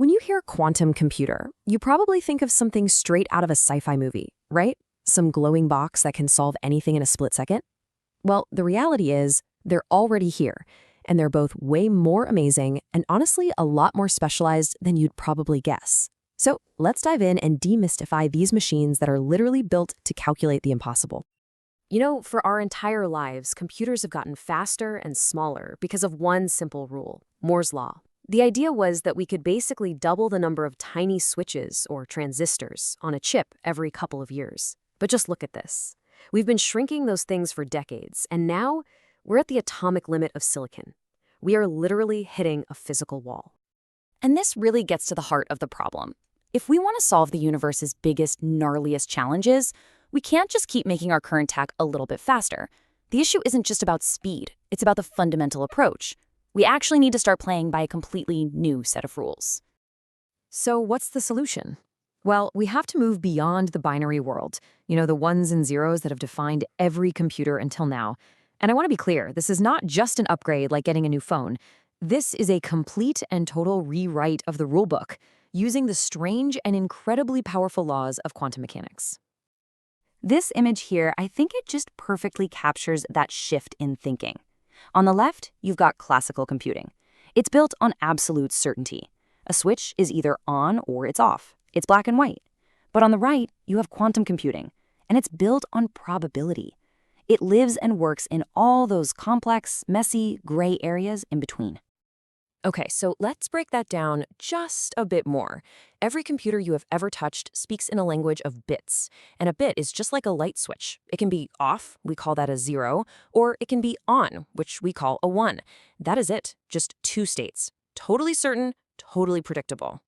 When you hear quantum computer, you probably think of something straight out of a sci-fi movie, right? Some glowing box that can solve anything in a split second? Well, the reality is they're already here, and they're both way more amazing and honestly a lot more specialized than you'd probably guess. So let's dive in and demystify these machines that are literally built to calculate the impossible. You know, for our entire lives, computers have gotten faster and smaller because of one simple rule, Moore's Law. The idea was that we could basically double the number of tiny switches, or transistors, on a chip every couple of years. But just look at this. We've been shrinking those things for decades, and now we're at the atomic limit of silicon. We are literally hitting a physical wall. And this really gets to the heart of the problem. If we want to solve the universe's biggest, gnarliest challenges, we can't just keep making our current tech a little bit faster. The issue isn't just about speed, it's about the fundamental approach. We actually need to start playing by a completely new set of rules. So what's the solution? Well, we have to move beyond the binary world, the ones and zeros that have defined every computer until now. And I want to be clear, this is not just an upgrade like getting a new phone. This is a complete and total rewrite of the rulebook, using the strange and incredibly powerful laws of quantum mechanics. This image here, I think it just perfectly captures that shift in thinking. On the left, you've got classical computing. It's built on absolute certainty. A switch is either on or it's off. It's black and white. But on the right, you have quantum computing, and it's built on probability. It lives and works in all those complex, messy, gray areas in between. Okay, so let's break that down just a bit more. Every computer you have ever touched speaks in a language of bits, and a bit is just like a light switch. It can be off, we call that a 0, or it can be on, which we call a 1. That is it, just two states. Totally certain, totally predictable.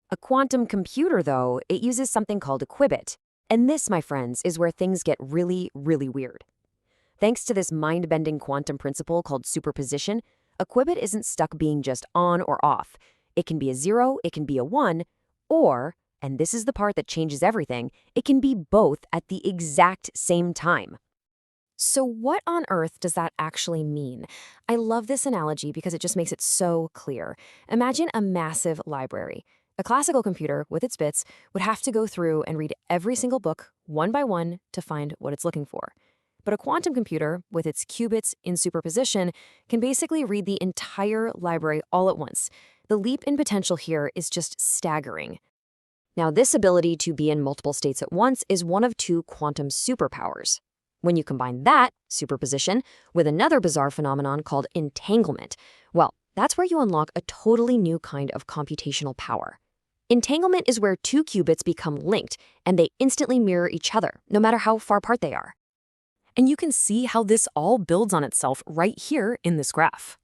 A quantum computer, though, it uses something called a qubit. And this, my friends, is where things get really, really weird. Thanks to this mind-bending quantum principle called superposition, a qubit isn't stuck being just on or off. It can be a 0, it can be a 1, or, and this is the part that changes everything, it can be both at the exact same time. So what on earth does that actually mean? I love this analogy because it just makes it so clear. Imagine a massive library. A classical computer, with its bits, would have to go through and read every single book, one by one, to find what it's looking for. But a quantum computer, with its qubits in superposition, can basically read the entire library all at once. The leap in potential here is just staggering. Now, this ability to be in multiple states at once is one of two quantum superpowers. When you combine that, superposition, with another bizarre phenomenon called entanglement, well, that's where you unlock a totally new kind of computational power. Entanglement is where two qubits become linked, and they instantly mirror each other, no matter how far apart they are. And you can see how this all builds on itself right here in this graph.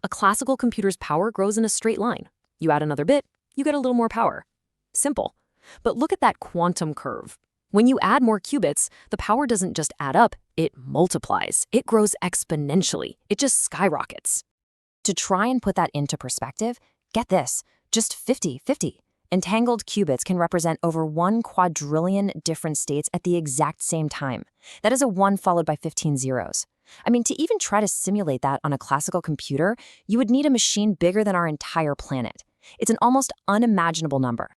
A classical computer's power grows in a straight line. You add another bit, you get a little more power. Simple. But look at that quantum curve. When you add more qubits, the power doesn't just add up, it multiplies. It grows exponentially. It just skyrockets. To try and put that into perspective, get this, just 50-50. Entangled qubits can represent over 1 quadrillion different states at the exact same time. That is a 1 followed by 15 zeros. I mean, to even try to simulate that on a classical computer, you would need a machine bigger than our entire planet. It's an almost unimaginable number.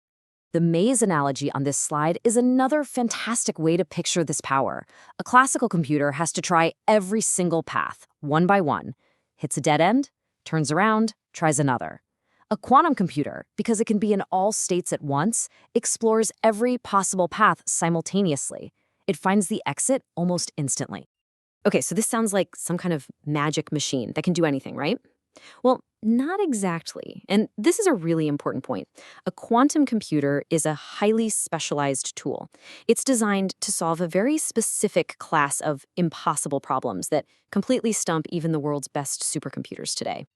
The maze analogy on this slide is another fantastic way to picture this power. A classical computer has to try every single path, one by one. Hits a dead end, turns around, tries another. A quantum computer, because it can be in all states at once, explores every possible path simultaneously. It finds the exit almost instantly. Okay, so this sounds like some kind of magic machine that can do anything, right? Well, not exactly. And this is a really important point. A quantum computer is a highly specialized tool. It's designed to solve a very specific class of impossible problems that completely stump even the world's best supercomputers today.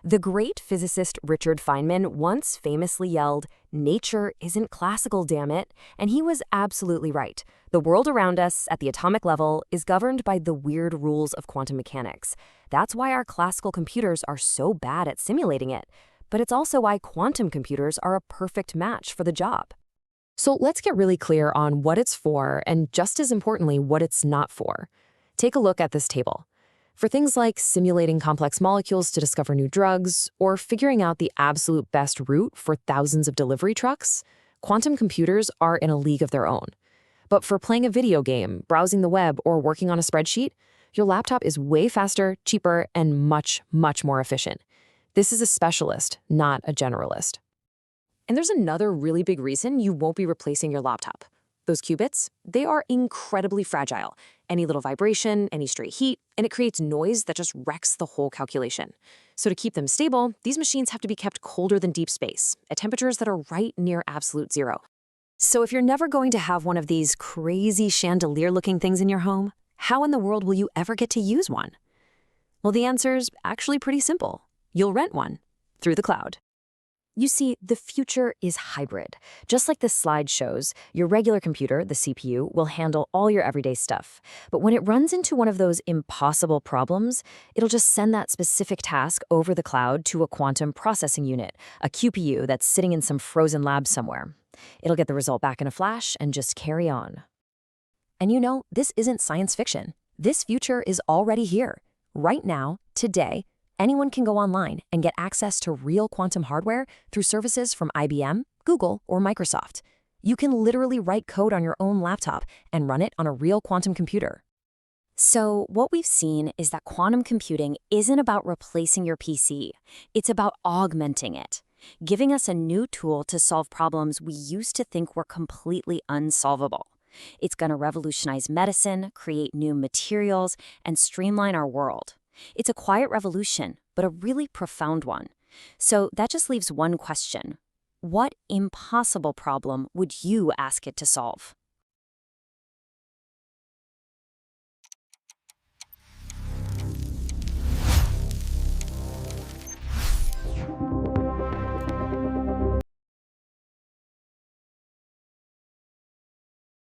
The great physicist Richard Feynman once famously yelled, "Nature isn't classical, damn it." And he was absolutely right. The world around us at the atomic level is governed by the weird rules of quantum mechanics. That's why our classical computers are so bad at simulating it. But it's also why quantum computers are a perfect match for the job. So let's get really clear on what it's for and, just as importantly, what it's not for. Take a look at this table. For things like simulating complex molecules to discover new drugs, or figuring out the absolute best route for thousands of delivery trucks, quantum computers are in a league of their own. But for playing a video game, browsing the web, or working on a spreadsheet, your laptop is way faster, cheaper, and much, much more efficient. This is a specialist, not a generalist. And there's another really big reason you won't be replacing your laptop. Those qubits, they are incredibly fragile. Any little vibration, any stray heat, and it creates noise that just wrecks the whole calculation. So to keep them stable, these machines have to be kept colder than deep space, at temperatures that are right near absolute zero. So if you're never going to have one of these crazy chandelier-looking things in your home, how in the world will you ever get to use one? Well, the answer's actually pretty simple. You'll rent one through the cloud. You see, the future is hybrid. Just like this slide shows, your regular computer, the CPU, will handle all your everyday stuff. But when it runs into one of those impossible problems, it'll just send that specific task over the cloud to a quantum processing unit, a QPU that's sitting in some frozen lab somewhere. It'll get the result back in a flash and just carry on. And you know, this isn't science fiction. This future is already here. Right now, today, anyone can go online and get access to real quantum hardware through services from IBM, Google, or Microsoft. You can literally write code on your own laptop and run it on a real quantum computer. So what we've seen is that quantum computing isn't about replacing your PC. It's about augmenting it, giving us a new tool to solve problems we used to think were completely unsolvable. It's going to revolutionize medicine, create new materials, and streamline our world. It's a quiet revolution, but a really profound one. So that just leaves one question. What impossible problem would you ask it to solve?